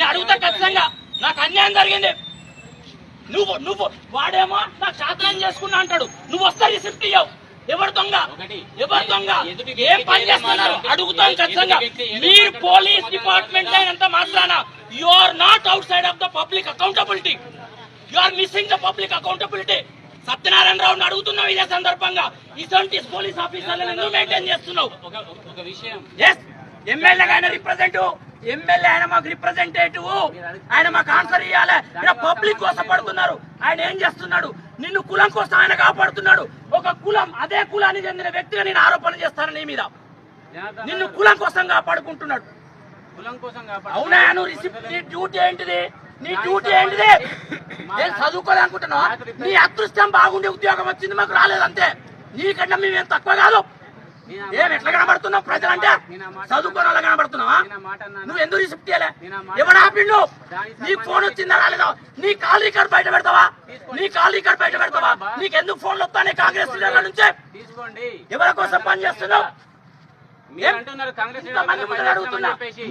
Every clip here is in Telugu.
అడుగుతా ఖచ్చితంగా నాకు అన్యాయం జరిగింది. నువ్వు వాడేమో నాకు శాస్త్రం చేసుకున్నా అంటాడు, నువ్వు వస్తా రిసిప్ట్ ఇవ్వవు. ఎవరు దొంగ ఏం పని చేస్తున్నారు అడుగుతాం ఖచ్చితంగా. మీరు పోలీస్ డిపార్ట్మెంట్ అయినంత మాత్రాన you are not outside of the public accountability, you are missing the public accountability. Satyanarayana రావుని అడుగుతున్నావు ఇదే సందర్భంగా, ఇటువంటి పోలీస్ ఆఫీసర్లను ఎందుకు మెయింటైన్ చేస్తున్నావు? ఒక విషయం, ఎమ్మెల్యే ఆయన రిప్రజెంటేటివ్, ఎమ్మెల్యే ఆయన మాకు రిప్రజెంటేటివ్, ఆయన మాకు ఆన్సర్ ఇవ్వాలి. పబ్లిక్ కోసం పడుతున్నారు, ఆయన ఏం చేస్తున్నాడు? నిన్ను కులం కోసం ఆయన కాపాడుతున్నాడు. ఒక కులం, అదే కులానికి చెందిన వ్యక్తిగా నేను ఆరోపణ చేస్తాను నీ మీద. నిన్ను కులం కోసం కాపాడుకుంటున్నాడు. అవునా? నువ్వు రిసిప్ట్, నీ డ్యూటీ ఏంటిది? నీ డ్యూటీ ఏంటిది? నేను చదువుకోవాలనుకుంటున్నా, నీ అదృష్టం బాగుండే ఉద్యోగం వచ్చింది, మాకు రాలేదంతే. నీకన్నా మేమేం తక్కువ కాదు. ఏం ఎట్లా కనబడుతున్నావు? ప్రజలంటే చదువుకోని వాళ్ళ కనబడుతున్నావా? నువ్వు ఎందుకు రిసిప్ట్ ఇవ్వలే? ఎవడు ఆపిండు? నీ ఫోన్ వచ్చిందా రాలేదా? నీ కాల్ రికార్డ్ బయట పెడతావా? నీ కాల్ రికార్డ్ బయట పెడతావా? నీకెందుకు ఫోన్లు వస్తానే కాంగ్రెస్ లీడర్ల నుంచే? ఎవరి కోసం పని చేస్తున్నావు?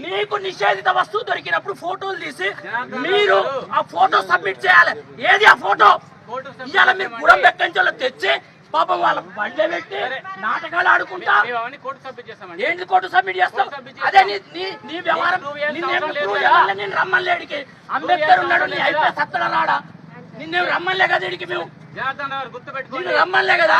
నీకు నిషేధిత వస్తువు దొరికినప్పుడు ఫోటోలు తీసి మీరు ఆ ఫోటో సబ్మిట్ చేయాలి. ఏది ఆ ఫోటో? ఇవాళ మీరు గుడం బెక్కించోళ్ళు తెచ్చి పాపం వాళ్ళ బండ్లే పెట్టి నాటకాలు ఆడుకుంటా ఏంటి కోర్టు సబ్మిట్ చేస్తావు? అదే నీ వ్యవహారం. నేను రమ్మలేడికి అంబేద్కర్ ఉన్నాడు, నీ అయిపోయి సత్తడ రాడా? నిన్నేం రమ్మలే కదా ఇడికి, మేము రమ్మలే కదా.